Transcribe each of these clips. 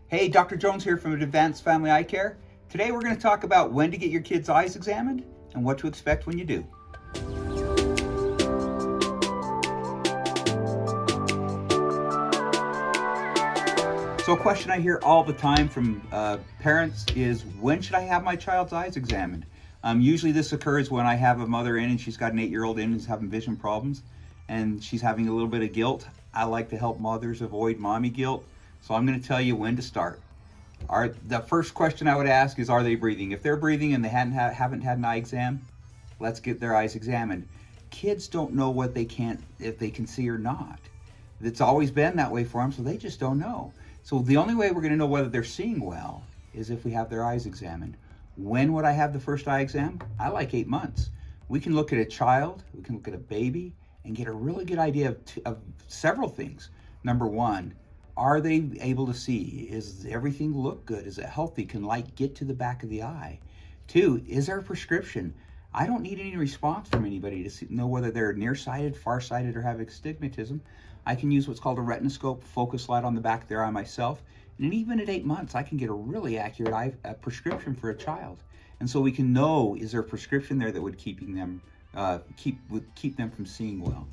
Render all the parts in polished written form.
Hey, Dr. Jones here from Advanced Family Eye Care. Today we're going to talk about when to get your kids' eyes examined and what to expect when you do. So a question I hear all the time from parents is, when should I have my child's eyes examined? Usually this occurs when I have a mother in and she's got an 8-year-old in who's having vision problems and she's having a little bit of guilt. I like to help mothers avoid mommy guilt, so I'm going to tell you when to start. The first question I would ask is, are they breathing? If they're breathing and they haven't had an eye exam, let's get their eyes examined. Kids don't know what they can't, if they can see or not. It's always been that way for them, so they just don't know. So the only way we're going to know whether they're seeing well is if we have their eyes examined. When would I have the first eye exam? I like 8 months. We can look at a child, we can look at a baby, and get a really good idea of several things. Number one, are they able to see? Is everything look good? Is it healthy? Can light get to the back of the eye? Two, is there a prescription? I don't need any response from anybody to know whether they're nearsighted, farsighted, or have astigmatism. I can use what's called a retinoscope focus light on the back of their eye myself. And even at 8 months, I can get a really accurate prescription for a child. And so we can know, is there a prescription there that would keep them from seeing well?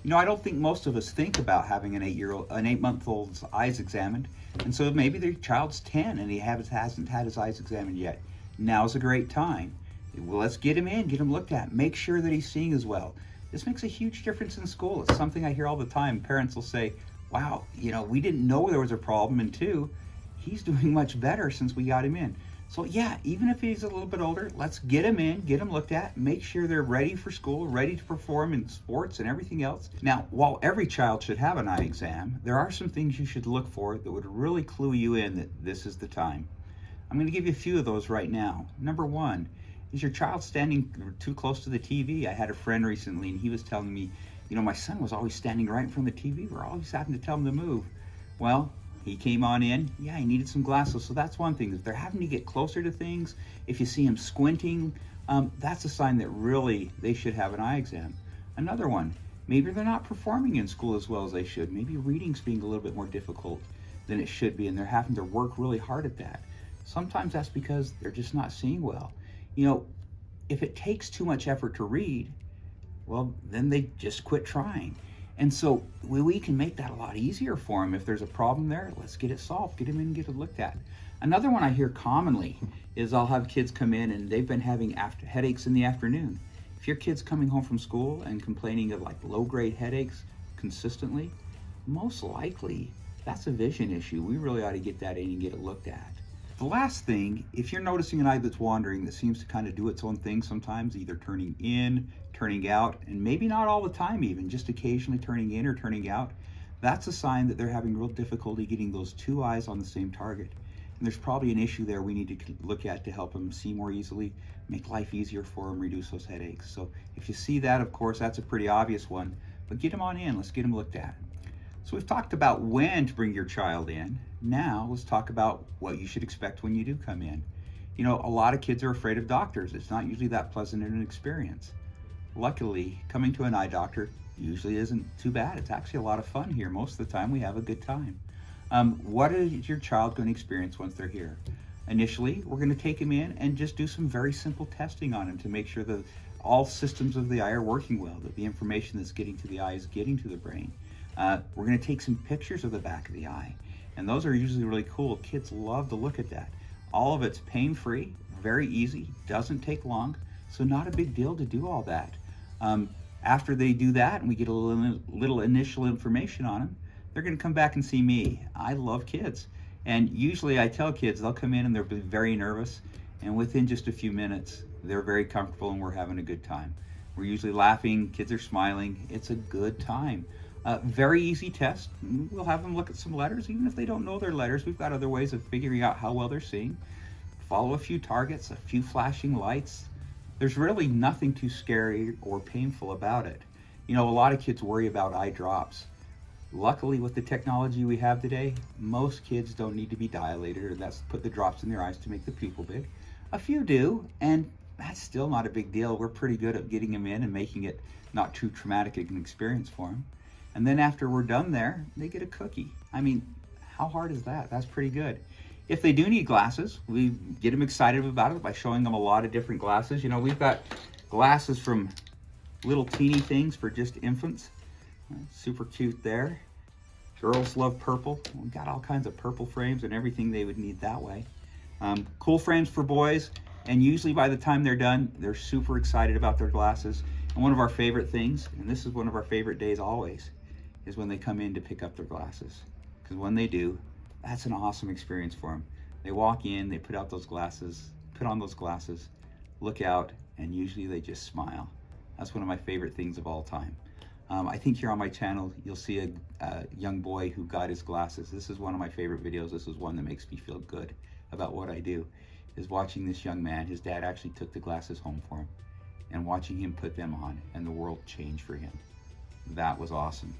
You know, I don't think most of us think about having an 8-month-old's eyes examined. And so maybe their child's 10 and he hasn't had his eyes examined yet. Now's a great time. Well, let's get him in, get him looked at, make sure that he's seeing as well. This makes a huge difference in school. It's something I hear all the time. Parents will say, wow, we didn't know there was a problem. And two, he's doing much better since we got him in. So yeah, even if he's a little bit older, let's get him in, get him looked at, make sure they're ready for school, ready to perform in sports and everything else. Now, while every child should have an eye exam, there are some things you should look for that would really clue you in that this is the time. I'm going to give you a few of those right now. Number one, is your child standing too close to the TV? I had a friend recently and he was telling me, my son was always standing right in front of the TV. We're always having to tell him to move. Well, he came on in, yeah, he needed some glasses. So that's one thing. If they're having to get closer to things, if you see him squinting, that's a sign that really they should have an eye exam. Another one, maybe they're not performing in school as well as they should. Maybe reading's being a little bit more difficult than it should be, and they're having to work really hard at that. Sometimes that's because they're just not seeing well. If it takes too much effort to read, well, then they just quit trying. And so we can make that a lot easier for them. If there's a problem there, let's get it solved, get them in and get it looked at. Another one I hear commonly is I'll have kids come in and they've been having headaches in the afternoon. If your kid's coming home from school and complaining of like low-grade headaches consistently, most likely that's a vision issue. We really ought to get that in and get it looked at. The last thing, if you're noticing an eye that's wandering, that seems to kind of do its own thing sometimes, either turning in, turning out, and maybe not all the time even, just occasionally turning in or turning out, that's a sign that they're having real difficulty getting those two eyes on the same target. And there's probably an issue there we need to look at to help them see more easily, make life easier for them, reduce those headaches. So if you see that, of course, that's a pretty obvious one, but get them on in, let's get them looked at. So we've talked about when to bring your child in. Now let's talk about what you should expect when you do come in. A lot of kids are afraid of doctors. It's not usually that pleasant an experience. Luckily, coming to an eye doctor usually isn't too bad. It's actually a lot of fun here. Most of the time we have a good time. What is your child going to experience once they're here? Initially, we're going to take them in and just do some very simple testing on them to make sure that all systems of the eye are working well, that the information that's getting to the eye is getting to the brain. We're going to take some pictures of the back of the eye, and those are usually really cool. Kids love to look at that. All of it's pain-free, very easy, doesn't take long, so not a big deal to do all that. After they do that and we get a little initial information on them, they're going to come back and see me. I love kids, and usually I tell kids they'll come in and they'll be very nervous, and within just a few minutes they're very comfortable and we're having a good time. We're usually laughing, kids are smiling. It's a good time. Very easy test. We'll have them look at some letters. Even if they don't know their letters, we've got other ways of figuring out how well they're seeing. Follow a few targets, a few flashing lights. There's really nothing too scary or painful about it. A lot of kids worry about eye drops. Luckily, with the technology we have today, most kids don't need to be dilated, or that's put the drops in their eyes to make the pupil big. A few do, and that's still not a big deal. We're pretty good at getting them in and making it not too traumatic an experience for them. And then after we're done there, they get a cookie. How hard is that? That's pretty good. If they do need glasses, we get them excited about it by showing them a lot of different glasses. You know, we've got glasses from little teeny things for just infants. Super cute there. Girls love purple. We've got all kinds of purple frames and everything they would need that way. Cool frames for boys, and usually by the time they're done, they're super excited about their glasses. And one of our favorite things, and this is one of our favorite days always, is when they come in to pick up their glasses. Because when they do, that's an awesome experience for them. They walk in, they put on those glasses, look out, and usually they just smile. That's one of my favorite things of all time. I think here on my channel, you'll see a young boy who got his glasses. This is one of my favorite videos. This is one that makes me feel good about what I do, is watching this young man. His dad actually took the glasses home for him, and watching him put them on, and the world changed for him. That was awesome.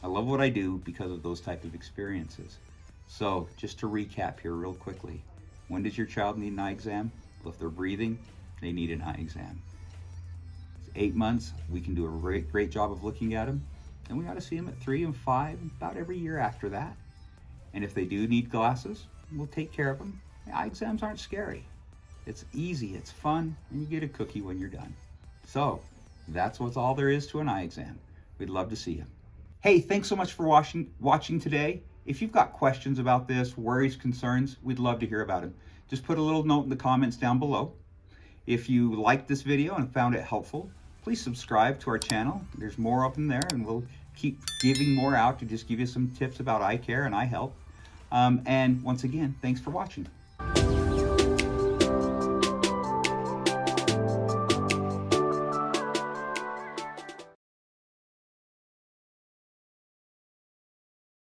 I love what I do because of those type of experiences. So just to recap here real quickly, when does your child need an eye exam? Well, if they're breathing, they need an eye exam. 8 months, we can do a great job of looking at them, and we ought to see them at 3 and 5, about every year after that. And if they do need glasses, we'll take care of them. Eye exams aren't scary. It's easy, it's fun, and you get a cookie when you're done. So that's what's all there is to an eye exam. We'd love to see you. Hey, thanks so much for watching today. If you've got questions about this, worries, concerns, we'd love to hear about them. Just put a little note in the comments down below. If you liked this video and found it helpful, please subscribe to our channel. There's more of them there, and we'll keep giving more out to just give you some tips about eye care and eye health. And once again, thanks for watching.